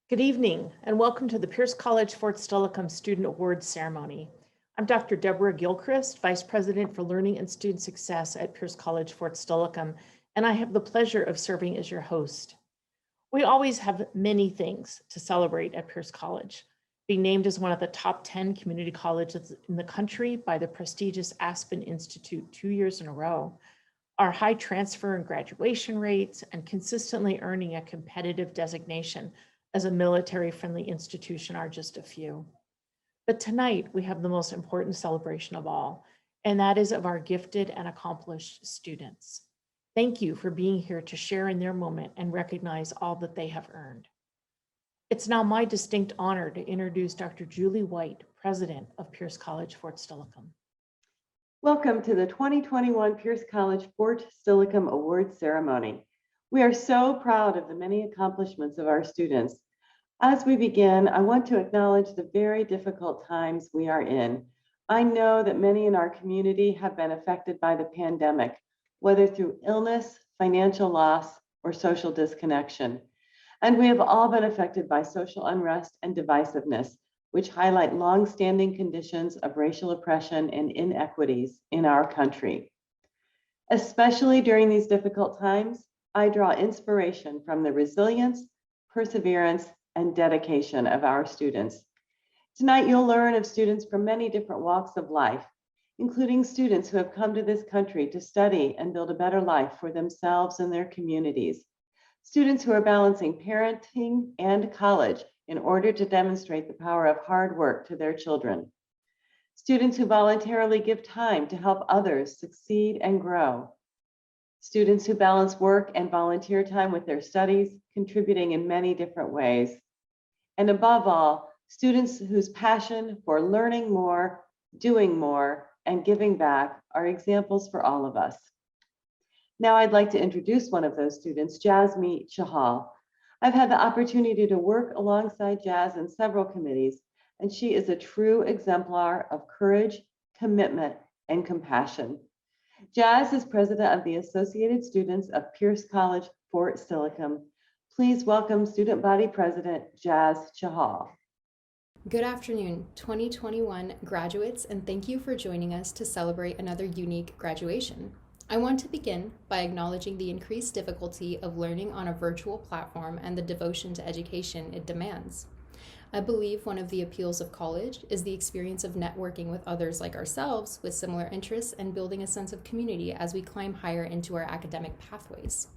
Good evening, and welcome to the Pierce College Fort Steilacoom Student Awards Ceremony. I'm Dr. Deborah Gilchrist, Vice President for Learning and Student Success at Pierce College Fort Steilacoom, and I have the pleasure of serving as your host. We always have many things to celebrate at Pierce College. Being named as one of the top 10 community colleges in the country by the prestigious Aspen Institute 2 years in a row, our high transfer and graduation rates, and consistently earning a competitive designation as a military-friendly institution are just a few. But tonight, we have the most important celebration of all, and that is of our gifted and accomplished students. Thank you for being here to share in their moment and recognize all that they have earned. It's now my distinct honor to introduce Dr. Julie White, President of Pierce College Fort Steilacoom. Welcome to the 2021 Pierce College Fort Steilacoom Awards Ceremony. We are so proud of the many accomplishments of our students. As we begin, I want to acknowledge the very difficult times we are in. I know that many in our community have been affected by the pandemic, whether through illness, financial loss, or social disconnection. And we have all been affected by social unrest and divisiveness, which highlight long-standing conditions of racial oppression and inequities in our country. Especially during these difficult times, I draw inspiration from the resilience, perseverance, and dedication of our students. Tonight, you'll learn of students from many different walks of life, including students who have come to this country to study and build a better life for themselves and their communities. Students who are balancing parenting and college in order to demonstrate the power of hard work to their children. Students who voluntarily give time to help others succeed and grow. Students who balance work and volunteer time with their studies, contributing in many different ways. And above all, students whose passion for learning more, doing more, and giving back are examples for all of us. Now I'd like to introduce one of those students, Jasmine Chahal. I've had the opportunity to work alongside Jazz in several committees, and she is a true exemplar of courage, commitment, and compassion. Jazz is president of the Associated Students of Pierce College Fort Steilacoom. Please welcome Student Body President Jazz Chahal. Good afternoon, 2021 graduates, and thank you for joining us to celebrate another unique graduation. I want to begin by acknowledging the increased difficulty of learning on a virtual platform and the devotion to education it demands. I believe one of the appeals of college is the experience of networking with others like ourselves with similar interests and building a sense of community as we climb higher into our academic pathways.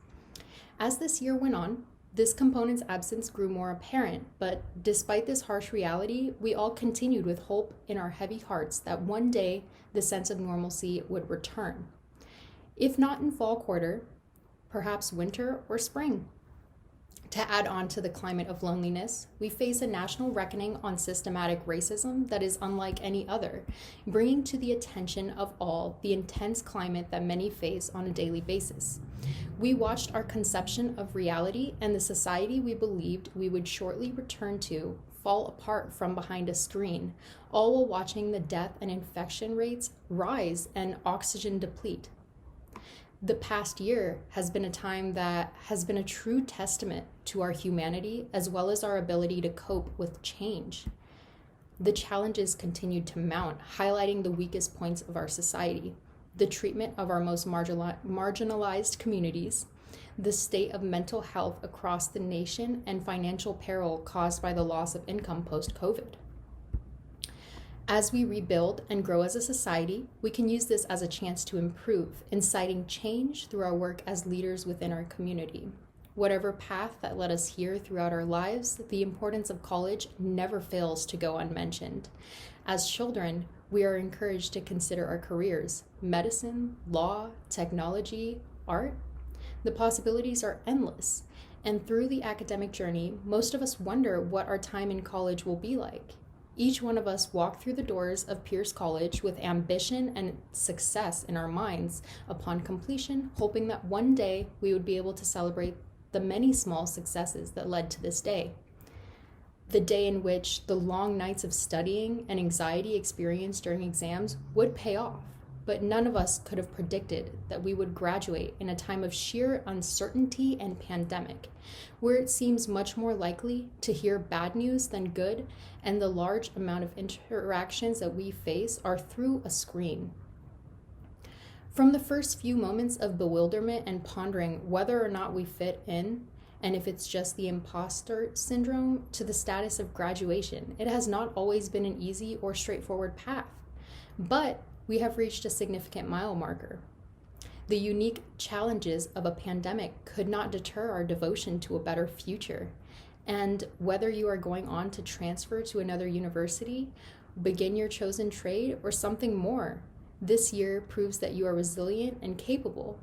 As this year went on, this component's absence grew more apparent, but despite this harsh reality, we all continued with hope in our heavy hearts that one day the sense of normalcy would return. If not in fall quarter, perhaps winter or spring. To add on to the climate of loneliness, we face a national reckoning on systematic racism that is unlike any other, bringing to the attention of all the intense climate that many face on a daily basis. We watched our conception of reality and the society we believed we would shortly return to fall apart from behind a screen, all while watching the death and infection rates rise and oxygen deplete. The past year has been a time that has been a true testament to our humanity as well as our ability to cope with change. The challenges continued to mount, highlighting the weakest points of our society, the treatment of our most marginalized communities, the state of mental health across the nation, and financial peril caused by the loss of income post-COVID. As we rebuild and grow as a society, we can use this as a chance to improve, inciting change through our work as leaders within our community. Whatever path that led us here throughout our lives, the importance of college never fails to go unmentioned. As children, we are encouraged to consider our careers: medicine, law, technology, art. The possibilities are endless, and through the academic journey, most of us wonder what our time in college will be like. Each one of us walked through the doors of Pierce College with ambition and success in our minds upon completion, hoping that one day we would be able to celebrate the many small successes that led to this day. The day in which the long nights of studying and anxiety experienced during exams would pay off, but none of us could have predicted that we would graduate in a time of sheer uncertainty and pandemic, where it seems much more likely to hear bad news than good, and the large amount of interactions that we face are through a screen. From the first few moments of bewilderment and pondering whether or not we fit in, and if it's just the imposter syndrome, to the status of graduation, it has not always been an easy or straightforward path. But we have reached a significant mile marker. The unique challenges of a pandemic could not deter our devotion to a better future. And whether you are going on to transfer to another university, begin your chosen trade, or something more, this year proves that you are resilient and capable.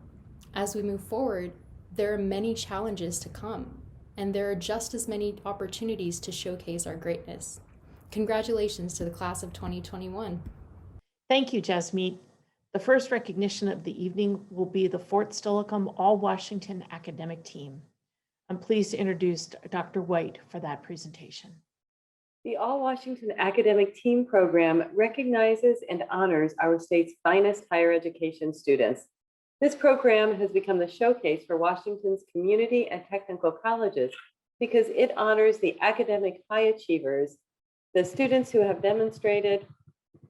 As we move forward, there are many challenges to come, and there are just as many opportunities to showcase our greatness. Congratulations to the class of 2021. Thank you, Jasmeet. The first recognition of the evening will be the Fort Steilacoom All-Washington Academic Team. I'm pleased to introduce Dr. White for that presentation. The All-Washington Academic Team Program recognizes and honors our state's finest higher education students. This program has become the showcase for Washington's community and technical colleges because it honors the academic high achievers, the students who have demonstrated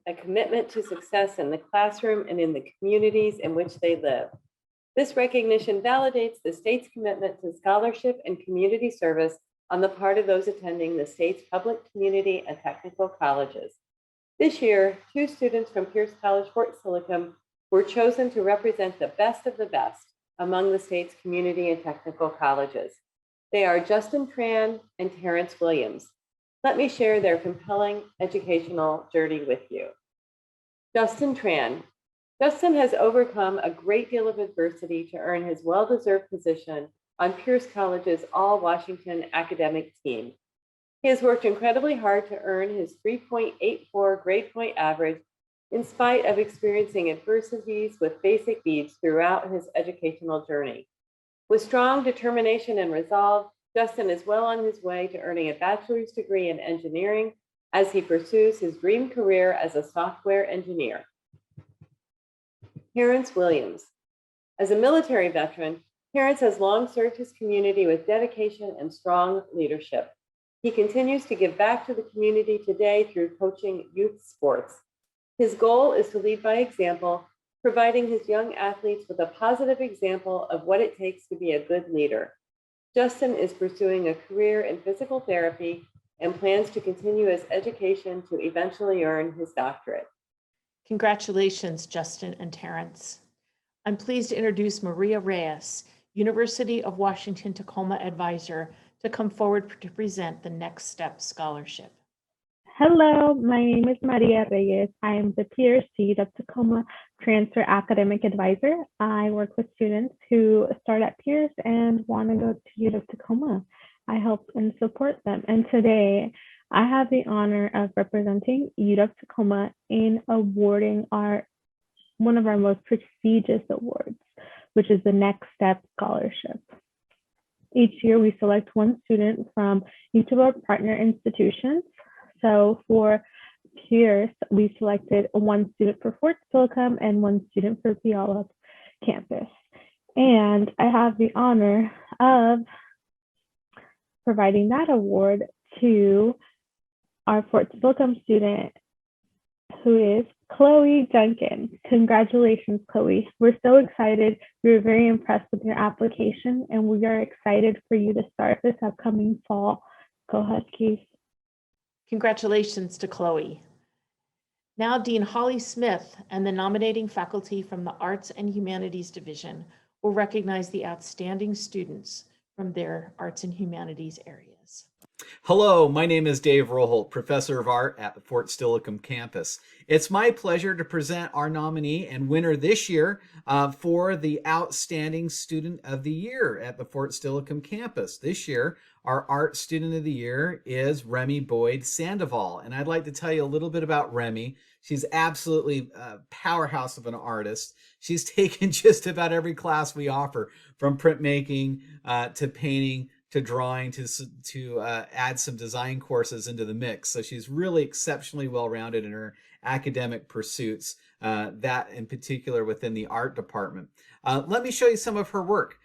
a commitment to success in the classroom and in the communities in which they live. This recognition validates the state's commitment to scholarship and community service on the part of those attending the state's public, community, and technical colleges. This year, 2 students from Pierce College, Fort Steilacoom were chosen to represent the best of the best among the state's community and technical colleges. They are Justin Tran and Terence Williams. Let me share their compelling educational journey with you. Justin Tran. Justin has overcome a great deal of adversity to earn his well-deserved position on Pierce College's All-Washington Academic Team. He has worked incredibly hard to earn his 3.84 grade point average in spite of experiencing adversities with basic needs throughout his educational journey. With strong determination and resolve, Justin is well on his way to earning a bachelor's degree in engineering as he pursues his dream career as a software engineer. Terence Williams. As a military veteran, Terence has long served his community with dedication and strong leadership. He continues to give back to the community today through coaching youth sports. His goal is to lead by example, providing his young athletes with a positive example of what it takes to be a good leader. Justin is pursuing a career in physical therapy and plans to continue his education to eventually earn his doctorate. Congratulations, Justin and Terence. I'm pleased to introduce Maria Reyes, University of Washington Tacoma Advisor, to come forward to present the Next Step Scholarship. Hello, my name is Maria Reyes. I am the PRC of Tacoma Transfer Academic Advisor. I work with students who start at Pierce and want to go to U of Tacoma. I help and support them. And today I have the honor of representing U of Tacoma in awarding one of our most prestigious awards, which is the Next Step Scholarship. Each year we select one student from each of our partner institutions. So for Pierce, we selected one student for Fort Steilacoom and one student for Puyallup campus. And I have the honor of providing that award to our Fort Steilacoom student, who is Chloe Duncan. Congratulations, Chloe. We're so excited. We were very impressed with your application, and we are excited for you to start this upcoming fall. Go Huskies. Congratulations to Chloe. Now Dean Holly Smith and the nominating faculty from the Arts and Humanities Division will recognize the outstanding students from their Arts and Humanities areas. Hello, my name is Dave Roholt, Professor of Art at the Fort Steilacoom campus. It's my pleasure to present our nominee and winner this year for the Outstanding Student of the Year at the Fort Steilacoom campus. This year, our Art Student of the Year is Remy Boyd Sandoval, and I'd like to tell you a little bit about Remy. She's absolutely a powerhouse of an artist. She's taken just about every class we offer, from printmaking to painting to drawing to add some design courses into the mix. So she's really exceptionally well-rounded in her academic pursuits. that in particular within the art department. Let me show you some of her work.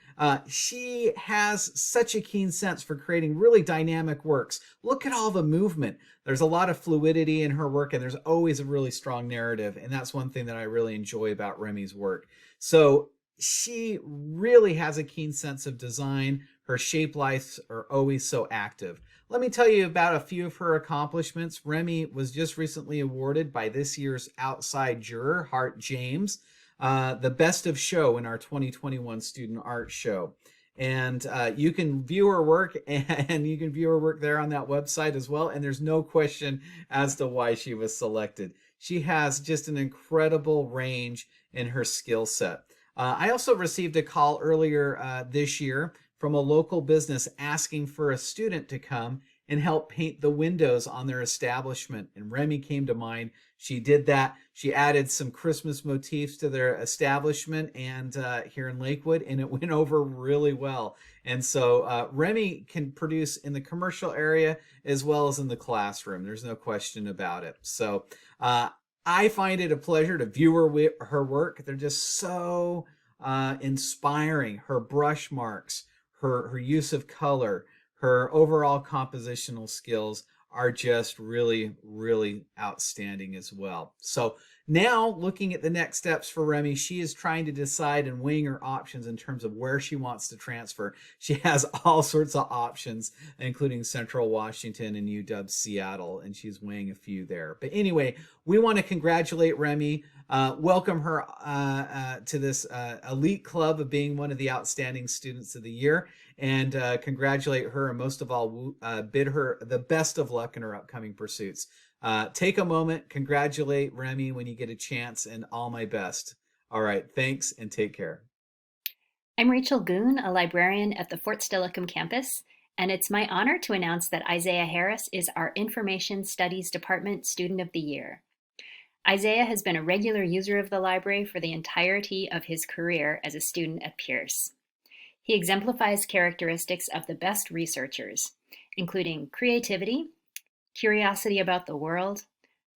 She has such a keen sense for creating really dynamic works. Look at all the movement. There's a lot of fluidity in her work, and there's always a really strong narrative. And that's one thing that I really enjoy about Remy's work. So she really has a keen sense of design. Her shape lights are always so active. Let me tell you about a few of her accomplishments. Remy was just recently awarded by this year's outside juror, Hart James, the best of show in our 2021 student art show. And you can view her work, and you can view her work there on that website as well. And there's no question as to why she was selected. She has just an incredible range in her skill set. I also received a call earlier this year from a local business asking for a student to come and help paint the windows on their establishment. And Remy came to mind. She did that. She added some Christmas motifs to their establishment and here in Lakewood, and it went over really well. And so Remy can produce in the commercial area as well as in the classroom. There's no question about it. So I find it a pleasure to view her work. They're just so inspiring. Her brush marks, her use of color, her overall compositional skills are just really, really outstanding as well. So now looking at the next steps for Remy, she is trying to decide and weighing her options in terms of where she wants to transfer. She has all sorts of options, including Central Washington and UW Seattle, and she's weighing a few there. But anyway, we want to congratulate Remy, welcome her to this elite club of being one of the outstanding students of the year, and congratulate her, and most of all, bid her the best of luck in her upcoming pursuits. Take a moment, congratulate Remy when you get a chance, and all my best. All right, thanks and take care. I'm Rachel Goon, a librarian at the Fort Steilacoom campus, and it's my honor to announce that Isaiah Harris is our Information Studies Department Student of the Year. Isaiah has been a regular user of the library for the entirety of his career as a student at Pierce. He exemplifies characteristics of the best researchers, including creativity, curiosity about the world,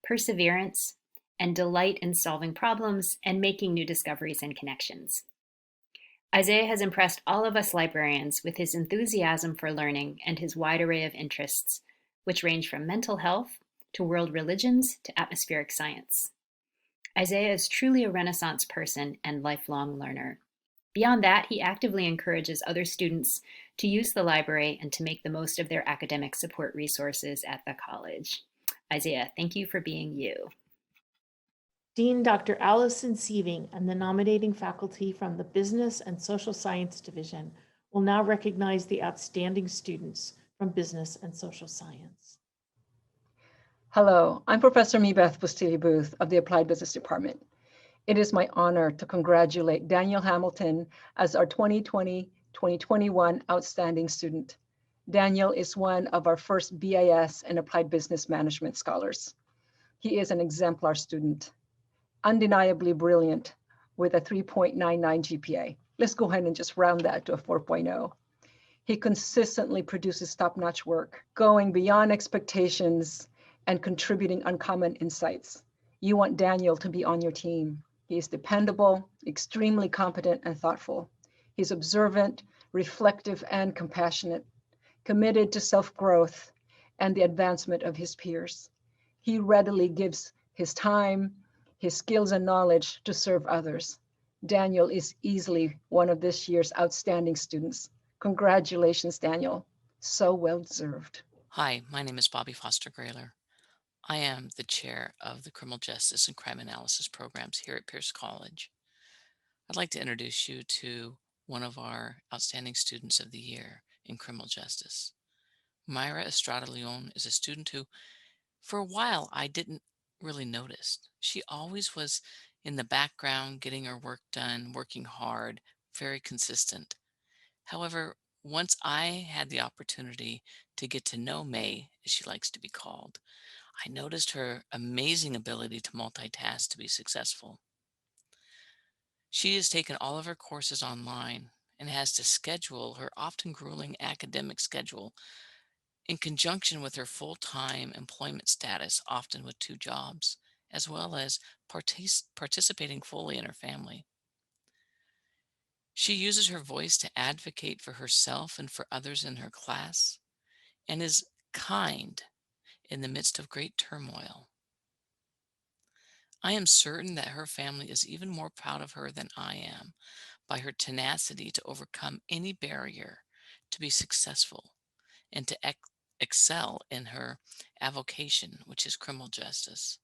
perseverance, and delight in solving problems and making new discoveries and connections. Isaiah has impressed all of us librarians with his enthusiasm for learning and his wide array of interests, which range from mental health to world religions to atmospheric science. Isaiah is truly a Renaissance person and lifelong learner. Beyond that, he actively encourages other students to use the library and to make the most of their academic support resources at the college. Isaiah, thank you for being you. Dean Dr. Allison Sieving and the nominating faculty from the Business and Social Science Division will now recognize the outstanding students from Business and Social Science. Hello, I'm Professor Mebeth Bustilli-Booth of the Applied Business Department. It is my honor to congratulate Daniel Hamilton as our 2020-2021 Outstanding Student. Daniel is one of our first BIS and Applied Business Management scholars. He is an exemplar student, undeniably brilliant with a 3.99 GPA. Let's go ahead and just round that to a 4.0. He consistently produces top-notch work, going beyond expectations and contributing uncommon insights. You want Daniel to be on your team. He is dependable, extremely competent and thoughtful. He's observant, reflective, and compassionate, committed to self-growth and the advancement of his peers. He readily gives his time, his skills and knowledge to serve others. Daniel is easily one of this year's outstanding students. Congratulations, Daniel. So well deserved. Hi, my name is Bobby Foster Grayler. I am the chair of the Criminal Justice and Crime Analysis programs here at Pierce College. I'd like to introduce you to one of our outstanding students of the year in criminal justice. Myra Estrada Leon is a student who, for a while, I didn't really notice. She always was in the background, getting her work done, working hard, very consistent. However, once I had the opportunity to get to know May, as she likes to be called, I noticed her amazing ability to multitask to be successful. She has taken all of her courses online and has to schedule her often grueling academic schedule in conjunction with her full-time employment status, often with 2 jobs as well as participating fully in her family. She uses her voice to advocate for herself and for others in her class, and is kind in the midst of great turmoil. I am certain that her family is even more proud of her than I am by her tenacity to overcome any barrier to be successful and to excel in her avocation, which is criminal justice.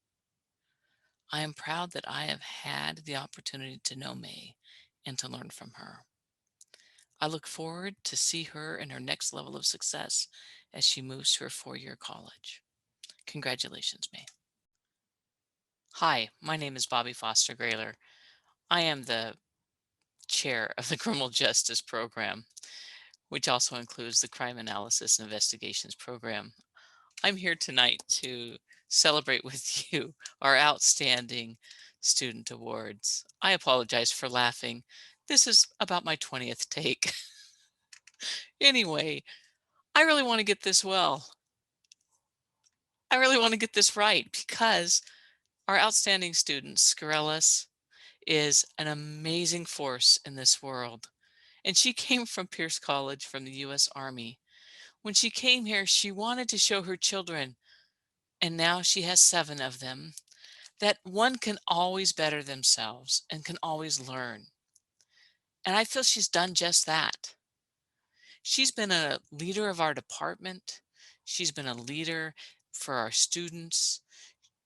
I am proud that I have had the opportunity to know May and to learn from her. I look forward to see her in her next level of success as she moves to her 4-year college. Congratulations, May. Hi, my name is Bobby Foster Grayler. I am the chair of the Criminal Justice Program, which also includes the Crime Analysis and Investigations Program. I'm here tonight to celebrate with you our outstanding student awards. I apologize for laughing. This is about my 20th take. Anyway, I really want to get this well. I really want to get this right because our outstanding student, Scarellis, is an amazing force in this world. And she came from Pierce College from the U.S. Army. When she came here, she wanted to show her children, and now she has 7 of them, that one can always better themselves and can always learn. And I feel she's done just that. She's been a leader of our department. She's been a leader for our students.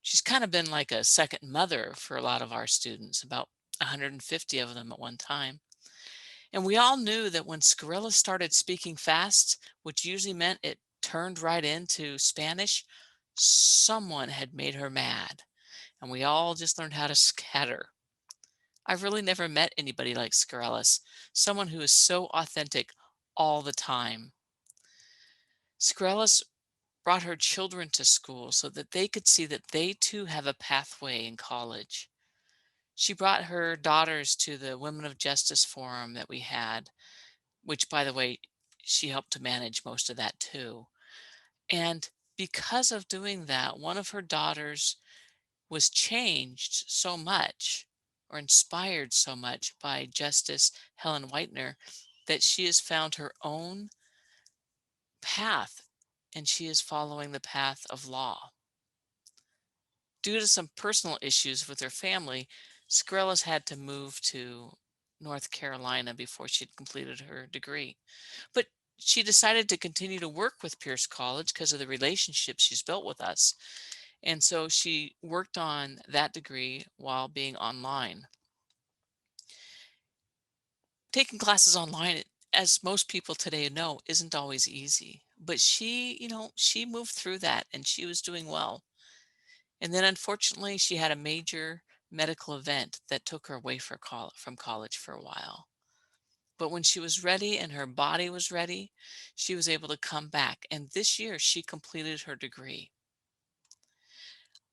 She's kind of been like a second mother for a lot of our students, about 150 of them at one time. And we all knew that when Scarella started speaking fast, which usually meant it turned right into Spanish, someone had made her mad. And we all just learned how to scatter. I've really never met anybody like Scarellis, someone who is so authentic all the time. Scarellis brought her children to school so that they could see that they too have a pathway in college. She brought her daughters to the Women of Justice Forum that we had, which, by the way, she helped to manage most of that too. And because of doing that, one of her daughters was changed so much or inspired so much by Justice Helen Whitener that she has found her own path, and she is following the path of law. Due to some personal issues with her family, Scarellis had to move to North Carolina before she'd completed her degree. But she decided to continue to work with Pierce College because of the relationship she's built with us. And so she worked on that degree while being online. Taking classes online, as most people today know, isn't always easy. But she moved through that and she was doing well. And then unfortunately, she had a major medical event that took her away from college for a while. But when she was ready and her body was ready, she was able to come back. And this year she completed her degree.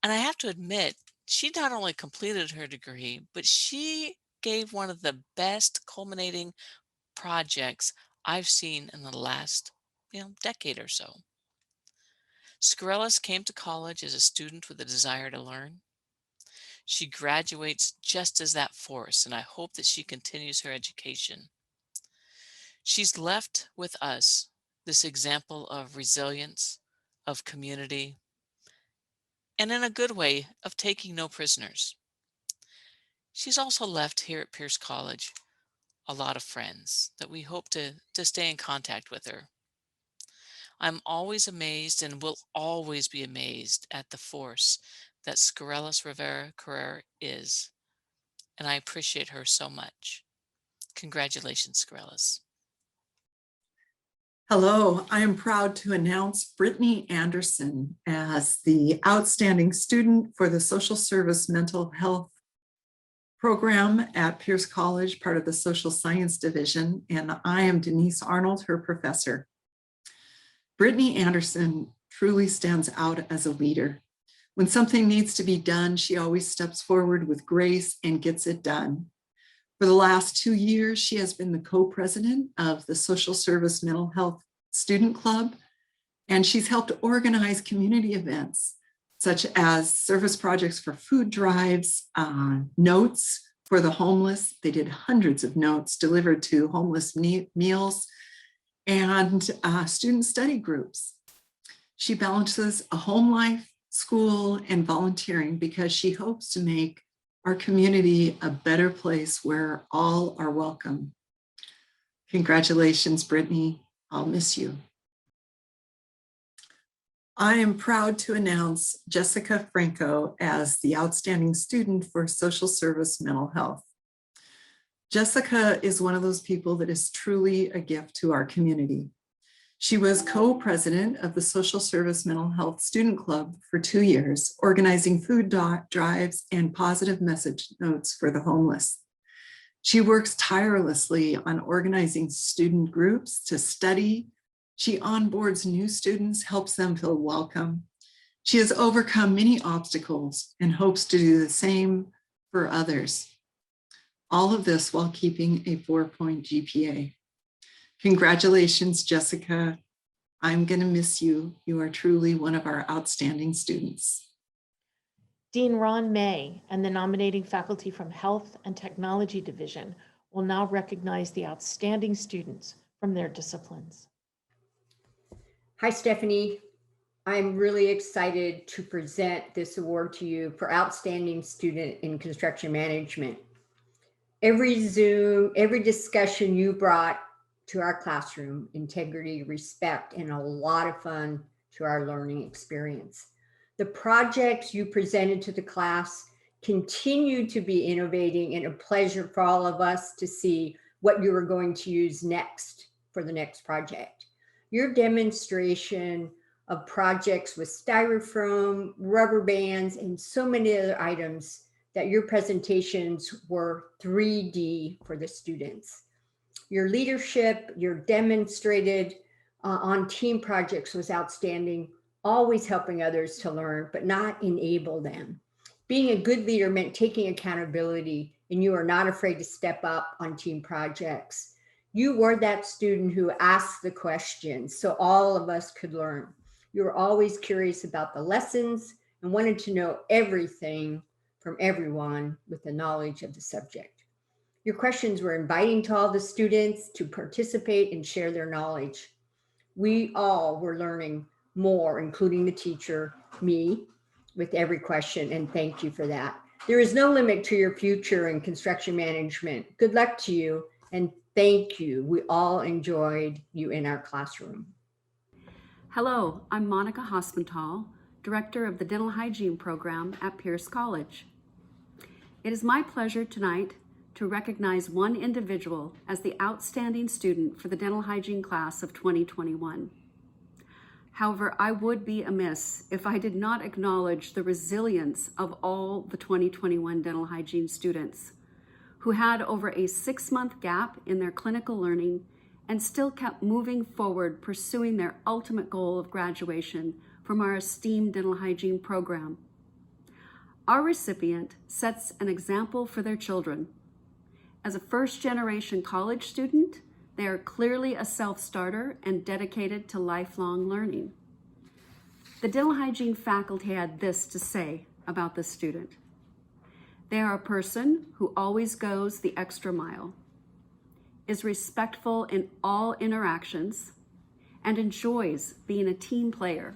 And I have to admit, she not only completed her degree, but she gave one of the best culminating projects I've seen in the last, decade or so. Scarellis came to college as a student with a desire to learn. She graduates just as that force, and I hope that she continues her education. She's left with us this example of resilience, of community, and in a good way, of taking no prisoners. She's also left here at Pierce College a lot of friends that we hope to stay in contact with her. I'm always amazed and will always be amazed at the force that Scarellis Rivera Carrera is, and I appreciate her so much. Congratulations, Scarellis. Hello, I am proud to announce Brittany Anderson as the outstanding student for the Social Service Mental Health Program at Pierce College, part of the Social Science Division, and I am Denise Arnold, her professor. Brittany Anderson truly stands out as a leader. When something needs to be done, she always steps forward with grace and gets it done. For the last 2 years, she has been the co-president of the Social Service Mental Health Student Club, and she's helped organize community events such as service projects for food drives, notes for the homeless. They did hundreds of notes delivered to homeless meals, and student study groups. She balances a home life, school, and volunteering because she hopes to make our community a better place where all are welcome. Congratulations, Brittany. I'll miss you. I am proud to announce Jessica Franco as the Outstanding Student for Social Service Mental Health. Jessica is one of those people that is truly a gift to our community. She was co-president of the Social Service Mental Health Student Club for 2 years, organizing food drives and positive message notes for the homeless. She works tirelessly on organizing student groups to study. She onboards new students, helps them feel welcome. She has overcome many obstacles and hopes to do the same for others. All of this while keeping a 4-point GPA. Congratulations, Jessica. I'm going to miss you. You are truly one of our outstanding students. Dean Ron May and the nominating faculty from Health and Technology Division will now recognize the outstanding students from their disciplines. Hi, Stephanie. I'm really excited to present this award to you for Outstanding Student in Construction Management. Every Zoom, every discussion you brought to our classroom, integrity, respect, and a lot of fun to our learning experience. The projects you presented to the class continue to be innovating and a pleasure for all of us to see what you are going to use next for the next project. Your demonstration of projects with styrofoam, rubber bands, and so many other items that your presentations were 3D for the students. Your leadership, your demonstrated on team projects was outstanding, always helping others to learn, but not enable them. Being a good leader meant taking accountability, and you are not afraid to step up on team projects. You were that student who asked the questions so all of us could learn. You were always curious about the lessons and wanted to know everything from everyone with the knowledge of the subject. Your questions were inviting to all the students to participate and share their knowledge. We all were learning more, including the teacher, me, with every question, and thank you for that. There is no limit to your future in construction management. Good luck to you, and thank you. We all enjoyed you in our classroom. Hello, I'm Monica Hospenthal, Director of the Dental Hygiene Program at Pierce College. It is my pleasure tonight to recognize one individual as the outstanding student for the dental hygiene class of 2021. However, I would be amiss if I did not acknowledge the resilience of all the 2021 dental hygiene students who had over a 6-month gap in their clinical learning and still kept moving forward, pursuing their ultimate goal of graduation from our esteemed dental hygiene program. Our recipient sets an example for their children. As a first-generation college student, they are clearly a self-starter and dedicated to lifelong learning. The dental hygiene faculty had this to say about this student. They are a person who always goes the extra mile, is respectful in all interactions, and enjoys being a team player,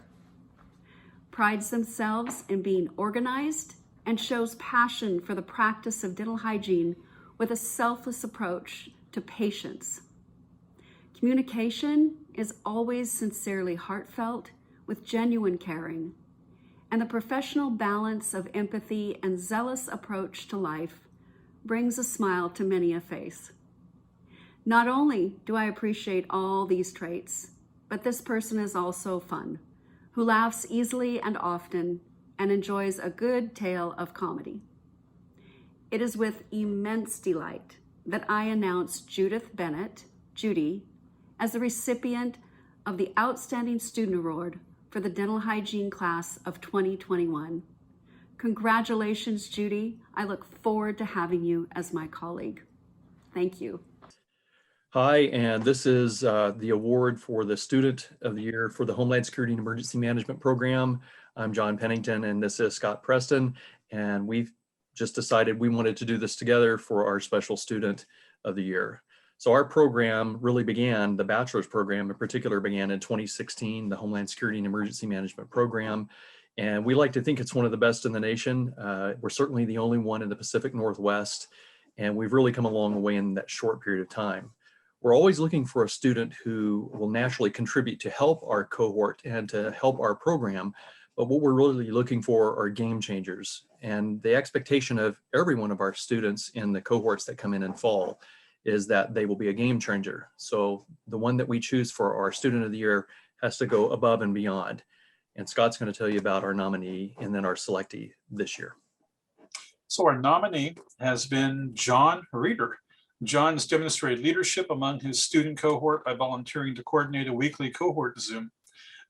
prides themselves in being organized, and shows passion for the practice of dental hygiene with a selfless approach to patients. Communication is always sincerely heartfelt with genuine caring, and the professional balance of empathy and zealous approach to life brings a smile to many a face. Not only do I appreciate all these traits, but this person is also fun, who laughs easily and often and enjoys a good tale of comedy. It is with immense delight that I announce Judith Bennett, Judy, as the recipient of the Outstanding Student Award for the Dental Hygiene class of 2021. Congratulations, Judy. I look forward to having you as my colleague. Thank you. Hi, and this is the award for the Student of the Year for the Homeland Security and Emergency Management Program. I'm John Pennington, and this is Scott Preston, and we've just decided we wanted to do this together for our Special Student of the Year. So our program really began, the bachelor's program in particular began in 2016, the Homeland Security and Emergency Management Program. And we like to think it's one of the best in the nation. We're certainly the only one in the Pacific Northwest, and we've really come a long way in that short period of time. We're always looking for a student who will naturally contribute to help our cohort and to help our program. But what we're really looking for are game changers. And the expectation of every one of our students in the cohorts that come in fall is that they will be a game changer. So the one that we choose for our Student of the Year has to go above and beyond. And Scott's going to tell you about our nominee and then our selectee this year. So our nominee has been John Reeder. John has demonstrated leadership among his student cohort by volunteering to coordinate a weekly cohort Zoom.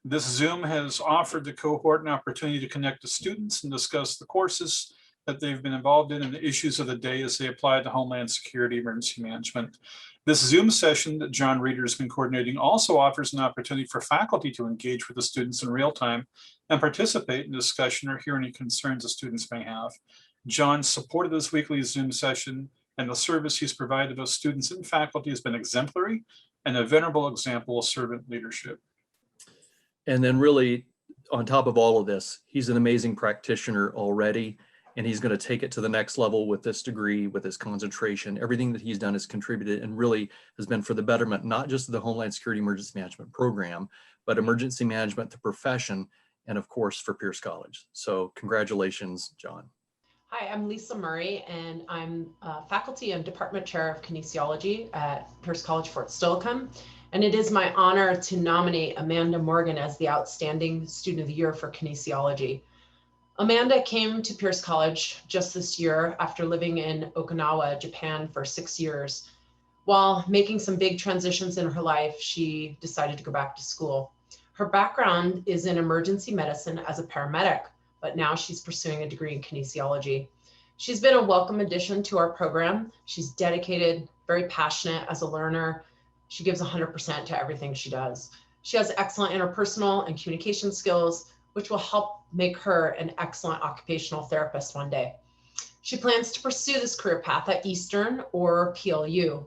This Zoom has offered the cohort an opportunity to connect to students and discuss the courses that they've been involved in and the issues of the day as they apply to Homeland Security Emergency Management. This Zoom session that John Reeder has been coordinating also offers an opportunity for faculty to engage with the students in real time and participate in discussion or hear any concerns the students may have. John supported this weekly Zoom session, and the service he's provided to students and faculty has been exemplary and a venerable example of servant leadership. And then really, on top of all of this, he's an amazing practitioner already, and he's going to take it to the next level with this degree, with his concentration. Everything that he's done has contributed and really has been for the betterment, not just of the Homeland Security Emergency Management Program, but emergency management, the profession, and of course for Pierce College. So congratulations, John. Hi, I'm Lisa Murray, and I'm faculty and department chair of kinesiology at Pierce College Fort Steilacoom. And it is my honor to nominate Amanda Morgan as the Outstanding Student of the Year for kinesiology. Amanda came to Pierce College just this year after living in Okinawa, Japan for 6 years. While making some big transitions in her life, she decided to go back to school. Her background is in emergency medicine as a paramedic, but now she's pursuing a degree in kinesiology. She's been a welcome addition to our program. She's dedicated, very passionate as a learner. She gives 100% to everything she does. She has excellent interpersonal and communication skills, which will help make her an excellent occupational therapist one day. She plans to pursue this career path at Eastern or PLU.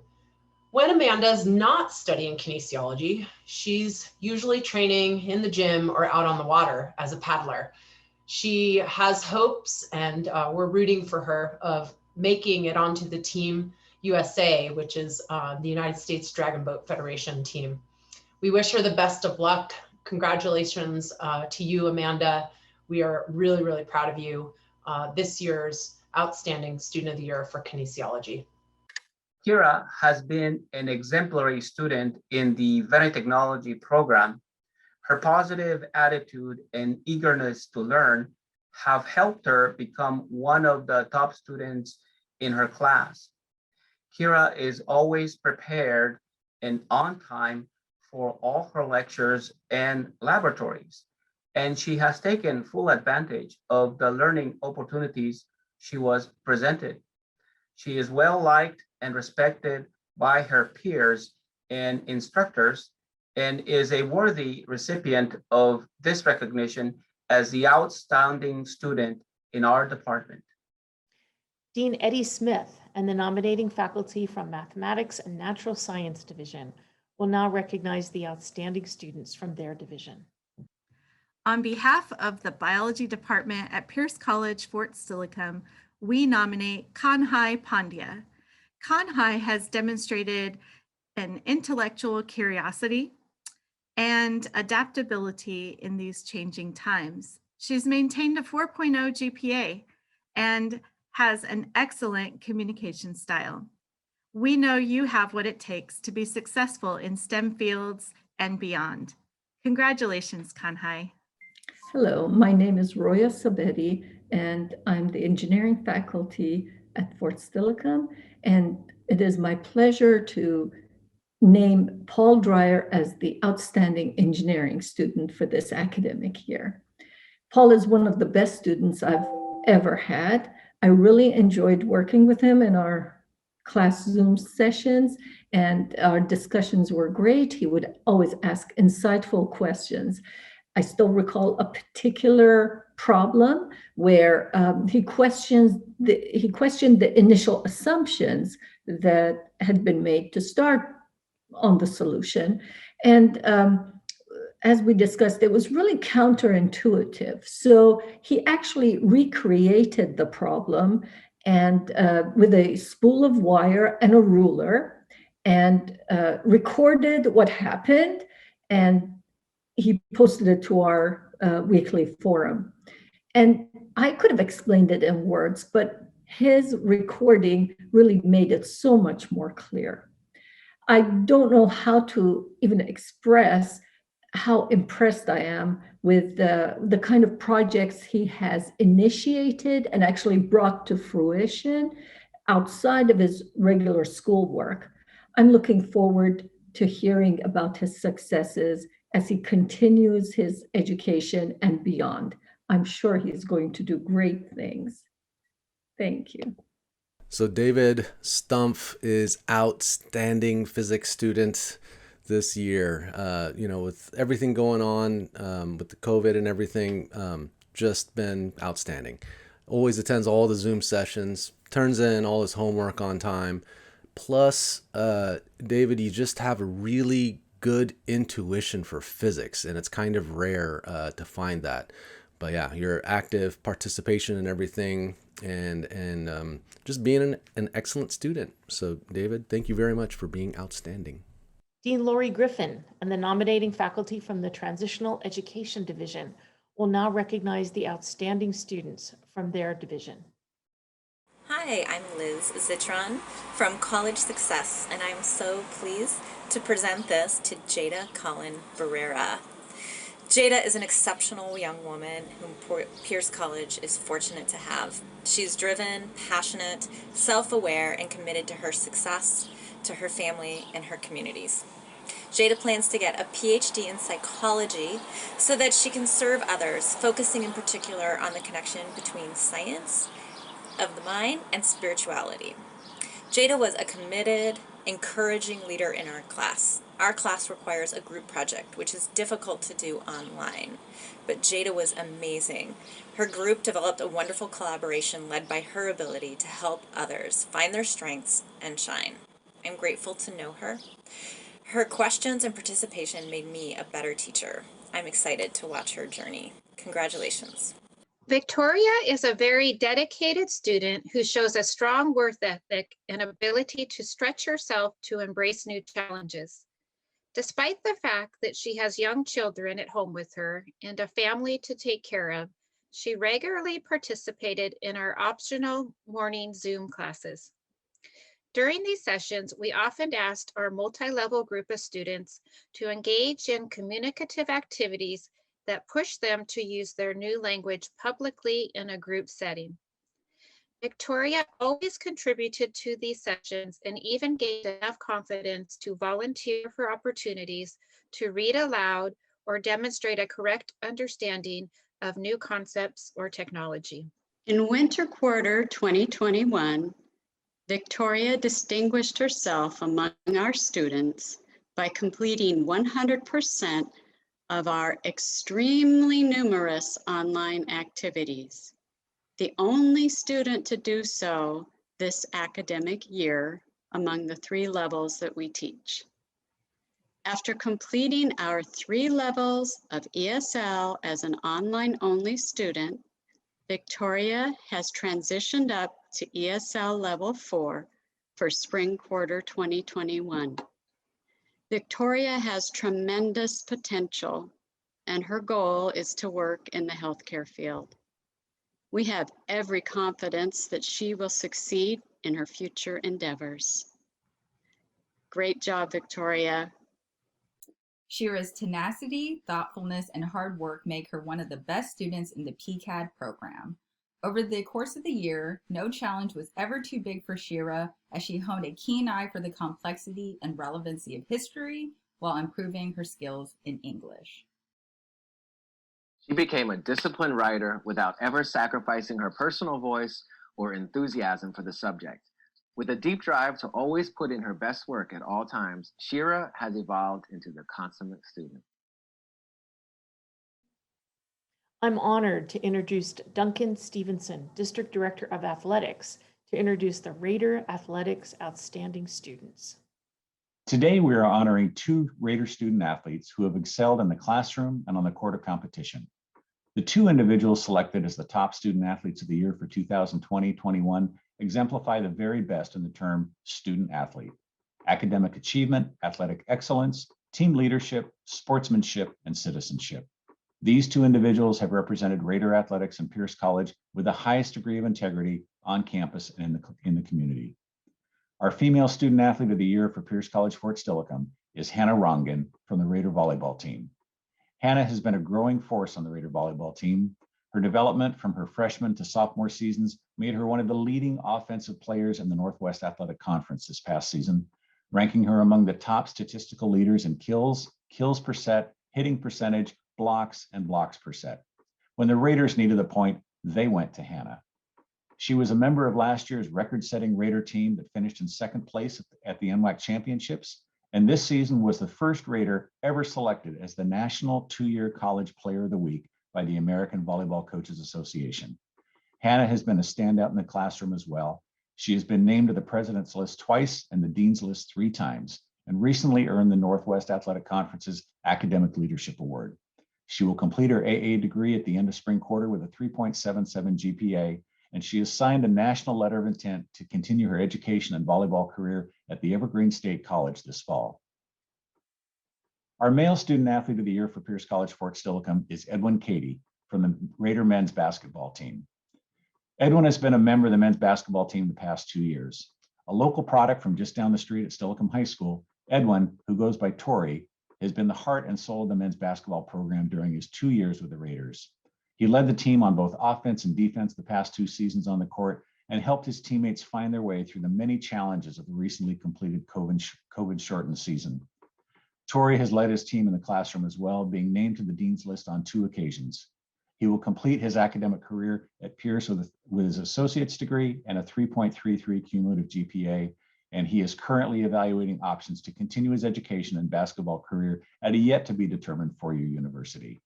When Amanda's not studying kinesiology, she's usually training in the gym or out on the water as a paddler. She has hopes, and we're rooting for her, of making it onto the Team USA, which is the United States Dragon Boat Federation team. We wish her the best of luck. Congratulations to you, Amanda. We are really, really proud of you, this year's Outstanding Student of the Year for kinesiology. Kira has been an exemplary student in the veterinary technology program. Her positive attitude and eagerness to learn have helped her become one of the top students in her class. Kira is always prepared and on time for all her lectures and laboratories, and she has taken full advantage of the learning opportunities she was presented. She is well liked and respected by her peers and instructors, and is a worthy recipient of this recognition as the outstanding student in our department. Dean Eddie Smith and the nominating faculty from Mathematics and Natural Science Division will now recognize the outstanding students from their division. On behalf of the Biology Department at Pierce College, Fort Steilacoom, we nominate Kanhai Pandya. Kanhai has demonstrated an intellectual curiosity and adaptability in these changing times. She's maintained a 4.0 GPA and has an excellent communication style. We know you have what it takes to be successful in STEM fields and beyond. Congratulations, Kanhai. Hello, my name is Roya Sabedi, and I'm the engineering faculty at Fort Steilacoom, and it is my pleasure to name Paul Dreyer as the outstanding engineering student for this academic year. Paul is one of the best students I've ever had. I really enjoyed working with him in our class Zoom sessions, and our discussions were great. He would always ask insightful questions. I still recall a particular problem where he questioned the initial assumptions that had been made to start on the solution. And as we discussed, it was really counterintuitive. So he actually recreated the problem and with a spool of wire and a ruler, and recorded what happened, and he posted it to our weekly forum. And I could have explained it in words, but his recording really made it so much more clear. I don't know how to even express how impressed I am with the kind of projects he has initiated and actually brought to fruition outside of his regular schoolwork. I'm looking forward to hearing about his successes as he continues his education and beyond. I'm sure he's going to do great things. Thank you. So David Stumpf is outstanding physics student this year. With everything going on with the COVID and everything, just been outstanding. Always attends all the Zoom sessions, turns in all his homework on time. Plus, David, you just have a really good intuition for physics, and it's kind of rare to find that. But yeah, your active participation in everything, and just being an excellent student. So David, thank you very much for being outstanding. Dean Lori Griffin and the nominating faculty from the Transitional Education Division will now recognize the outstanding students from their division. Hi, I'm Liz Zitron from College Success, and I'm so pleased to present this to Jada Collin Barrera. Jada is an exceptional young woman whom Pierce College is fortunate to have. She's driven, passionate, self-aware, and committed to her success, to her family, and her communities. Jada plans to get a PhD in psychology so that she can serve others, focusing in particular on the connection between science of the mind and spirituality. Jada was a committed, encouraging leader in our class. Our class requires a group project, which is difficult to do online, but Jada was amazing. Her group developed a wonderful collaboration led by her ability to help others find their strengths and shine. I'm grateful to know her. Her questions and participation made me a better teacher. I'm excited to watch her journey. Congratulations. Victoria is a very dedicated student who shows a strong work ethic and ability to stretch herself to embrace new challenges. Despite the fact that she has young children at home with her and a family to take care of, she regularly participated in our optional morning Zoom classes. During these sessions, we often asked our multi-level group of students to engage in communicative activities that push them to use their new language publicly in a group setting. Victoria always contributed to these sessions and even gained enough confidence to volunteer for opportunities to read aloud or demonstrate a correct understanding of new concepts or technology. In winter quarter 2021, Victoria distinguished herself among our students by completing 100% of our extremely numerous online activities. The only student to do so this academic year among the 3 levels that we teach. After completing our 3 levels of ESL as an online-only student, Victoria has transitioned up to ESL level 4 for spring quarter 2021. Victoria has tremendous potential, and her goal is to work in the healthcare field. We have every confidence that she will succeed in her future endeavors. Great job, Victoria. Shira's tenacity, thoughtfulness, and hard work make her one of the best students in the PCAD program. Over the course of the year, no challenge was ever too big for Shira as she honed a keen eye for the complexity and relevancy of history while improving her skills in English. She became a disciplined writer without ever sacrificing her personal voice or enthusiasm for the subject. With a deep drive to always put in her best work at all times, Shira has evolved into the consummate student. I'm honored to introduce Duncan Stevenson, District Director of Athletics, to introduce the Raider Athletics Outstanding Students. Today, we are honoring 2 Raider student athletes who have excelled in the classroom and on the court of competition. The 2 individuals selected as the top student athletes of the year for 2020-21 exemplify the very best in the term student athlete: academic achievement, athletic excellence, team leadership, sportsmanship, and citizenship. These 2 individuals have represented Raider athletics in Pierce College with the highest degree of integrity on campus and in the community. Our female student athlete of the year for Pierce College Fort Steilacoom is Hannah Rongin from the Raider volleyball team. Hannah has been a growing force on the Raider volleyball team. Her development from her freshman to sophomore seasons made her one of the leading offensive players in the Northwest Athletic Conference this past season, ranking her among the top statistical leaders in kills, kills per set, hitting percentage, blocks, and blocks per set. When the Raiders needed a point, they went to Hannah. She was a member of last year's record-setting Raider team that finished in second place at the NWAC Championships, and this season was the first Raider ever selected as the National 2-Year College Player of the Week by the American Volleyball Coaches Association. Hannah has been a standout in the classroom as well. She has been named to the President's List twice and the Dean's List 3 times, and recently earned the Northwest Athletic Conference's Academic Leadership Award. She will complete her AA degree at the end of spring quarter with a 3.77 GPA, and she has signed a national letter of intent to continue her education and volleyball career at the Evergreen State College this fall. Our male student athlete of the year for Pierce College Fort Steilacoom is Edwin Cady from the Raider men's basketball team. Edwin has been a member of the men's basketball team the past 2 years. A local product from just down the street at Steilacoom High School, Edwin, who goes by Tori, has been the heart and soul of the men's basketball program during his 2 years with the Raiders. He led the team on both offense and defense the past 2 seasons on the court and helped his teammates find their way through the many challenges of the recently completed COVID-shortened season. Tori has led his team in the classroom as well, being named to the Dean's List on 2 occasions. He will complete his academic career at Pierce with his associate's degree and a 3.33 cumulative GPA, and he is currently evaluating options to continue his education and basketball career at a yet-to-be-determined 4-year university.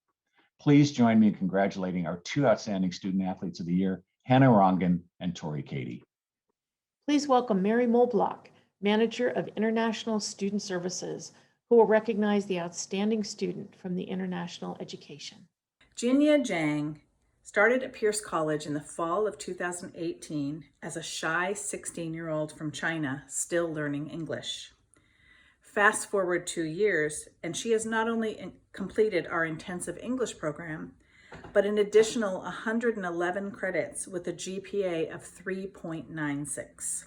Please join me in congratulating our 2 outstanding student athletes of the year, Hannah Rongin and Tori Cady. Please welcome Mary Mulblock, Manager of International Student Services, who will recognize the outstanding student from the International Education. Jinya Zhang started at Pierce College in the fall of 2018 as a shy 16-year-old from China, still learning English. Fast forward 2 years, and she has not only completed our intensive English program, but an additional 111 credits with a GPA of 3.96.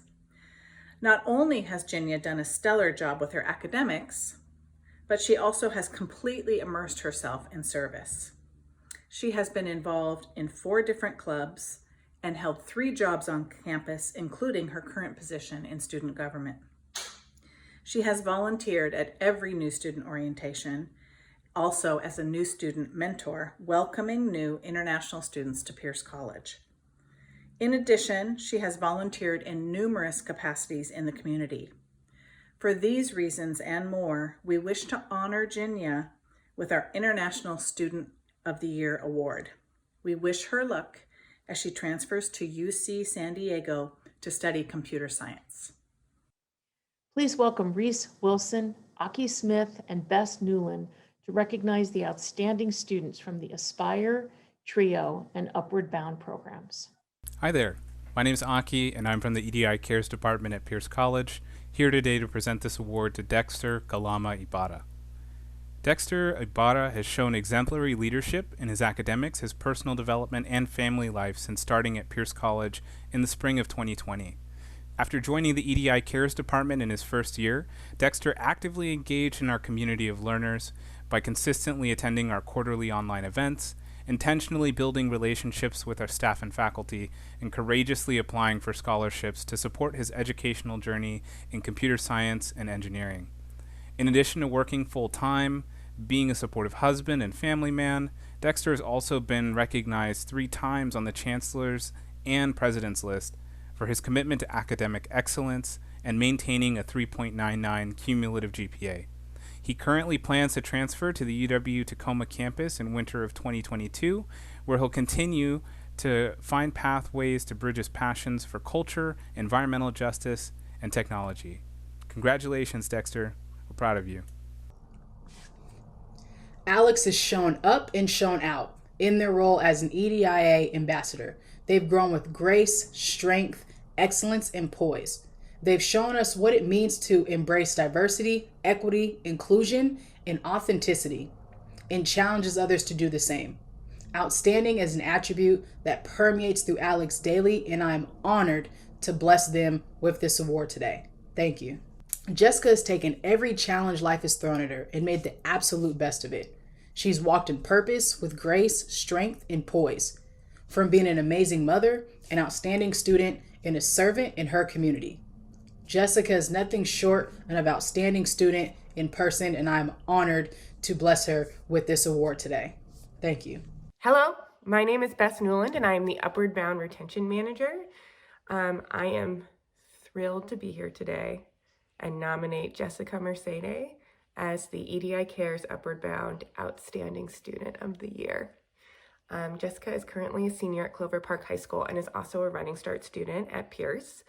Not only has Jinya done a stellar job with her academics, but she also has completely immersed herself in service. She has been involved in 4 different clubs and held 3 jobs on campus, including her current position in student government. She has volunteered at every new student orientation, also as a new student mentor, welcoming new international students to Pierce College. In addition, she has volunteered in numerous capacities in the community. For these reasons and more, we wish to honor Jinya with our International Student of the Year Award. We wish her luck as she transfers to UC San Diego to study computer science. Please welcome Reese Wilson, Aki Smith, and Bess Newland to recognize the outstanding students from the Aspire, Trio, and Upward Bound programs. Hi there, my name is Aki and I'm from the EDI Cares Department at Pierce College, here today to present this award to Dexter Kalama Ibarra. Dexter Ibarra has shown exemplary leadership in his academics, his personal development, and family life since starting at Pierce College in the spring of 2020. After joining the EDI Cares Department in his first year, Dexter actively engaged in our community of learners by consistently attending our quarterly online events, intentionally building relationships with our staff and faculty, and courageously applying for scholarships to support his educational journey in computer science and engineering. In addition to working full-time, being a supportive husband and family man, Dexter has also been recognized 3 times on the Chancellor's and President's List for his commitment to academic excellence and maintaining a 3.99 cumulative GPA. He currently plans to transfer to the UW-Tacoma campus in winter of 2022, where he'll continue to find pathways to bridge his passions for culture, environmental justice, and technology. Congratulations, Dexter. We're proud of you. Alex has shown up and shown out in their role as an EDIA ambassador. They've grown with grace, strength, excellence, and poise. They've shown us what it means to embrace diversity, equity, inclusion, and authenticity, and challenges others to do the same. Outstanding is an attribute that permeates through Alex daily, and I'm honored to bless them with this award today. Thank you. Jessica has taken every challenge life has thrown at her and made the absolute best of it. She's walked in purpose with grace, strength, and poise. From being an amazing mother, an outstanding student, and a servant in her community. Jessica is nothing short of an outstanding student in person, and I'm honored to bless her with this award today. Thank you. Hello, my name is Beth Newland, and I am the Upward Bound Retention Manager. I am thrilled to be here today and nominate Jessica Mercedes as the EDI Cares Upward Bound Outstanding Student of the Year. Jessica is currently a senior at Clover Park High School and is also a Running Start student at Pierce.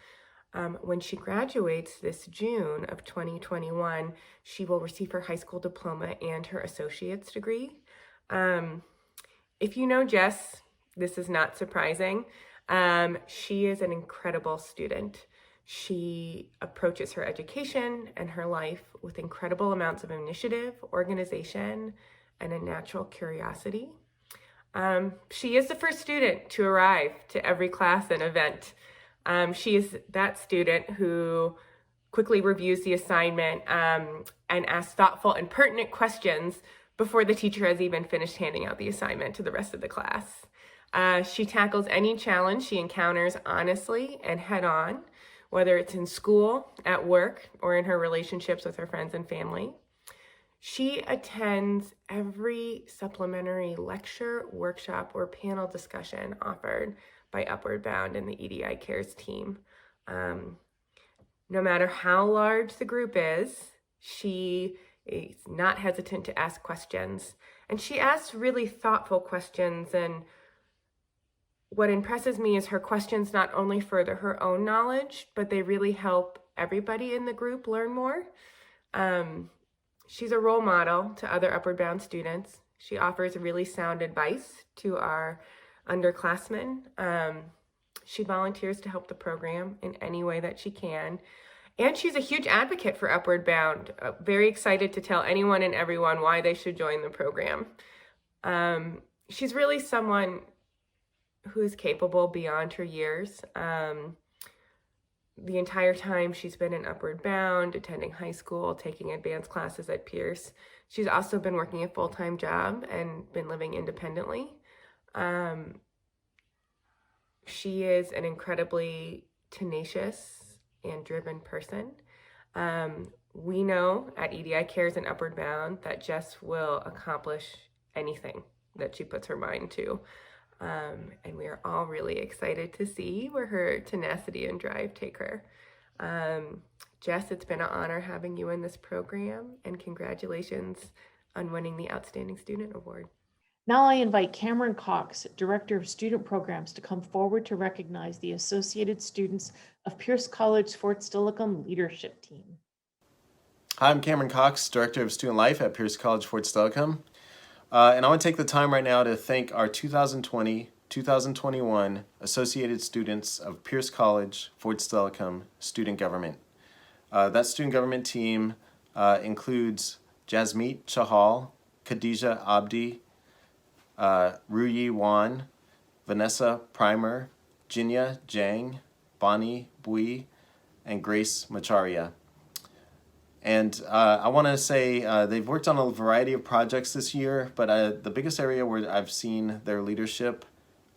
When she graduates this June of 2021, she will receive her high school diploma and her associate's degree. If you know Jess, this is not surprising. She is an incredible student. She approaches her education and her life with incredible amounts of initiative, organization, and a natural curiosity. She is the first student to arrive to every class and event. She is that student who quickly reviews the assignment and asks thoughtful and pertinent questions before the teacher has even finished handing out the assignment to the rest of the class. She tackles any challenge she encounters honestly and head on, whether it's in school, at work, or in her relationships with her friends and family. She attends every supplementary lecture, workshop, or panel discussion offered by Upward Bound and the EDI Cares team. No matter how large the group is, she is not hesitant to ask questions. And she asks really thoughtful questions. And what impresses me is her questions not only further her own knowledge, but they really help everybody in the group learn more. She's a role model to other Upward Bound students. She offers really sound advice to our underclassmen. She volunteers to help the program in any way that she can. And she's a huge advocate for Upward Bound, very excited to tell anyone and everyone why they should join the program. She's really someone who is capable beyond her years. The entire time she's been in Upward Bound, attending high school, taking advanced classes at Pierce. She's also been working a full-time job and been living independently. She is an incredibly tenacious and driven person. We know at EDI Cares and Upward Bound that Jess will accomplish anything that she puts her mind to. And we are all really excited to see where her tenacity and drive take her. Jess, it's been an honor having you in this program, and congratulations on winning the Outstanding Student Award. Now I invite Cameron Cox, Director of Student Programs, to come forward to recognize the associated students of Pierce College Fort Steilacoom Leadership Team. Hi, I'm Cameron Cox, Director of Student Life at Pierce College Fort Steilacoom. And I want to take the time right now to thank our 2020-2021 associated students of Pierce College Fort Steilacoom Student Government. That student government team includes Jasmeet Chahal, Khadija Abdi, Ruyi Wan, Vanessa Primer, Jinya Jang, Bonnie Bui, and Grace Macharia. And I want to say they've worked on a variety of projects this year, but the biggest area where I've seen their leadership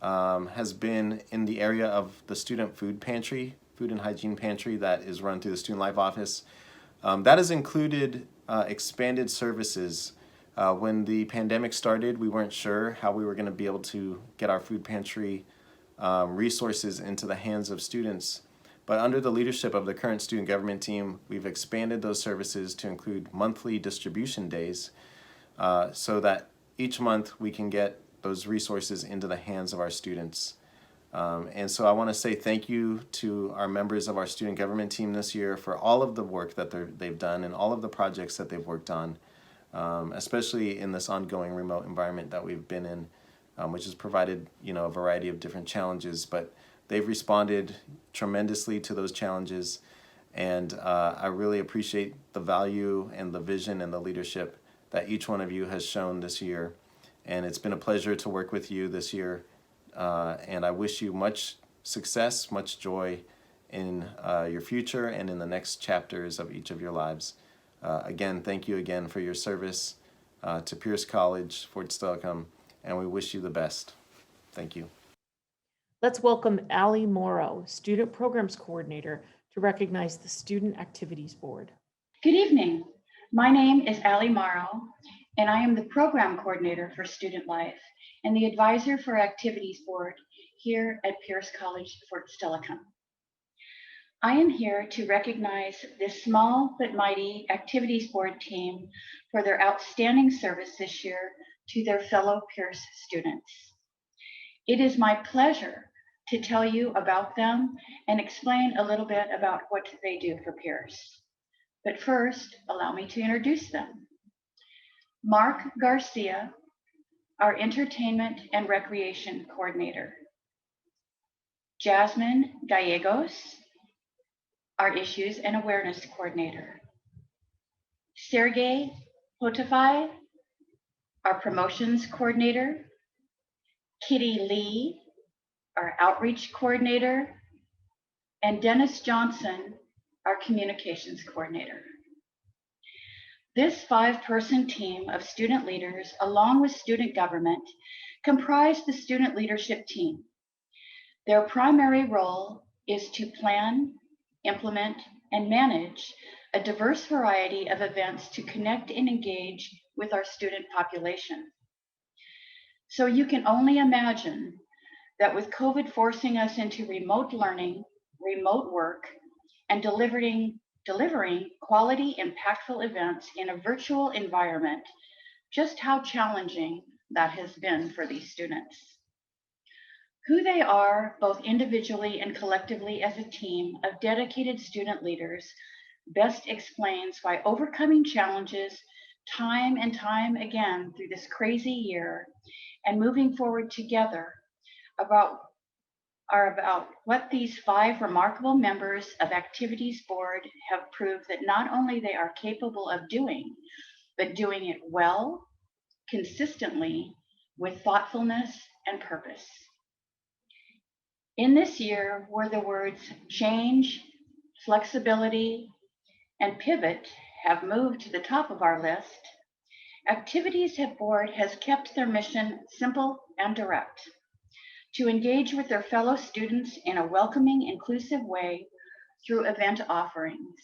has been in the area of the student food pantry, food and hygiene pantry that is run through the Student Life Office. That has included expanded services. When the pandemic started, we weren't sure how we were going to be able to get our food pantry resources into the hands of students. But under the leadership of the current student government team, we've expanded those services to include monthly distribution days so that each month we can get those resources into the hands of our students. And so I want to say thank you to our members of our student government team this year for all of the work that they've done and all of the projects that they've worked on, especially in this ongoing remote environment that we've been in, which has provided, a variety of different challenges, but they've responded tremendously to those challenges. And I really appreciate the value and the vision and the leadership that each one of you has shown this year. And it's been a pleasure to work with you this year. And I wish you much success, much joy in your future and in the next chapters of each of your lives. Again, thank you again for your service to Pierce College, Fort Steilacoom, and we wish you the best. Thank you. Let's welcome Allie Morrow, Student Programs Coordinator, to recognize the Student Activities Board. Good evening. My name is Allie Morrow, and I am the Program Coordinator for Student Life and the Advisor for Activities Board here at Pierce College, Fort Steilacoom. I am here to recognize this small but mighty Activities Board team for their outstanding service this year to their fellow Pierce students. It is my pleasure to tell you about them and explain a little bit about what they do for Pierce. But first, allow me to introduce them. Mark Garcia, our Entertainment and Recreation Coordinator. Jasmine Gallegos, our Issues and Awareness Coordinator. Sergey Potafai, our Promotions Coordinator. Kitty Lee, our Outreach Coordinator. And Dennis Johnson, our Communications Coordinator. This 5-person team of student leaders, along with student government, comprise the student leadership team. Their primary role is to plan, implement, and manage a diverse variety of events to connect and engage with our student population. So you can only imagine that with COVID forcing us into remote learning, remote work, and delivering quality, impactful events in a virtual environment, just how challenging that has been for these students. Who they are, both individually and collectively as a team of dedicated student leaders, best explains why overcoming challenges time and time again through this crazy year and moving forward together about what these 5 remarkable members of Activities Board have proved that not only they are capable of doing, but doing it well, consistently, with thoughtfulness and purpose. In this year, where the words change, flexibility, and pivot have moved to the top of our list, Activities Board has kept their mission simple and direct: to engage with their fellow students in a welcoming, inclusive way through event offerings.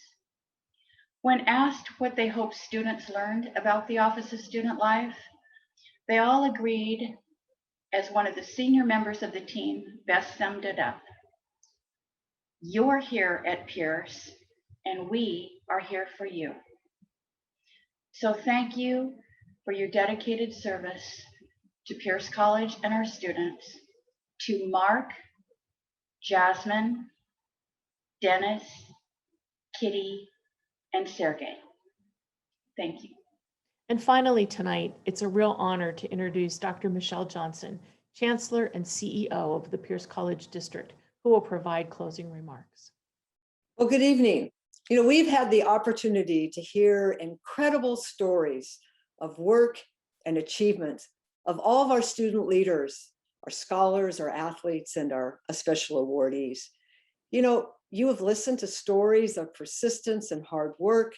When asked what they hope students learned about the Office of Student Life, they all agreed, as one of the senior members of the team best summed it up: you're here at Pierce, and we are here for you. So thank you for your dedicated service to Pierce College and our students. To Mark, Jasmine, Dennis, Kitty, and Sergey. Thank you. And finally tonight, it's a real honor to introduce Dr. Michelle Johnson, Chancellor and CEO of the Pierce College District, who will provide closing remarks. Well, good evening. We've had the opportunity to hear incredible stories of work and achievement of all of our student leaders, our scholars, our athletes, and our special awardees. You have listened to stories of persistence and hard work,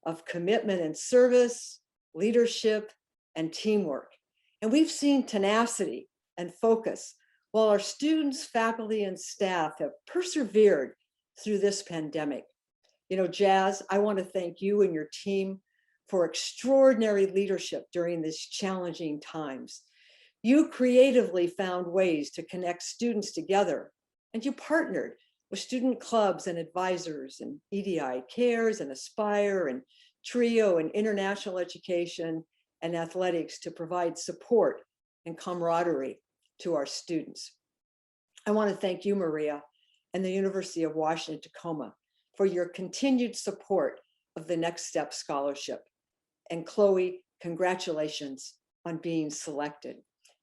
of commitment and service, leadership, and teamwork. And we've seen tenacity and focus while our students, faculty, and staff have persevered through this pandemic. Jazz, I want to thank you and your team for extraordinary leadership during these challenging times. You creatively found ways to connect students together, and you partnered with student clubs and advisors and EDI Cares and Aspire and TRIO and International Education and Athletics to provide support and camaraderie to our students. I want to thank you, Maria, and the University of Washington, Tacoma for your continued support of the Next Step Scholarship. And Chloe, congratulations on being selected.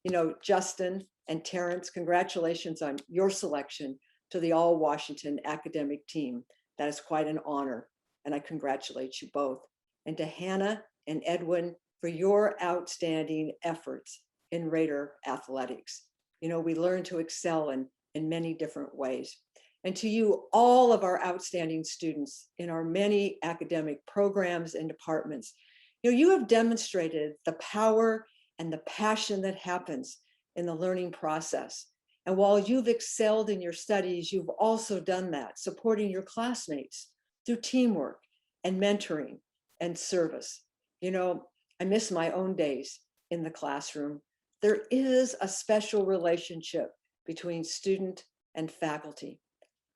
You know, Justin and Terence, congratulations on your selection to the All Washington academic team. That is quite an honor, and I congratulate you both. And to Hannah and Edwin for your outstanding efforts in Raider athletics. You know, we learn to excel in many different ways. And to you, all of our outstanding students in our many academic programs and departments, you know, you have demonstrated the power and the passion that happens in the learning process. And while you've excelled in your studies, you've also done that, supporting your classmates through teamwork and mentoring and service. You know, I miss my own days in the classroom. There is a special relationship between student and faculty.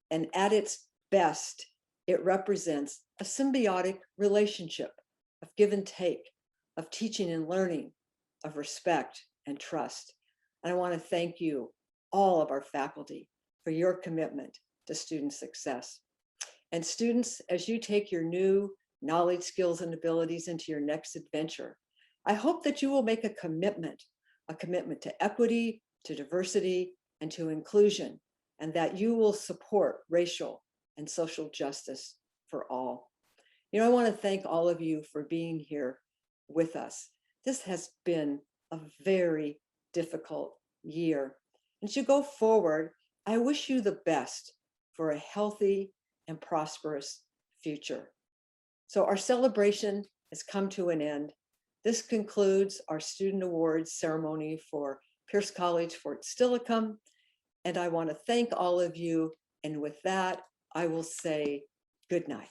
And at its best, it represents a symbiotic relationship of give and take, of teaching and learning, of respect and trust. And I want to thank you, all of our faculty, for your commitment to student success. And students, as you take your new knowledge, skills, and abilities into your next adventure, I hope that you will make a commitment to equity, to diversity, and to inclusion, and that you will support racial and social justice for all. You know, I want to thank all of you for being here with us. This has been a very difficult year. As you go forward, I wish you the best for a healthy and prosperous future. So our celebration has come to an end. This concludes our Student Awards ceremony for Pierce College Fort Steilacoom. And I want to thank all of you. And with that, I will say good night.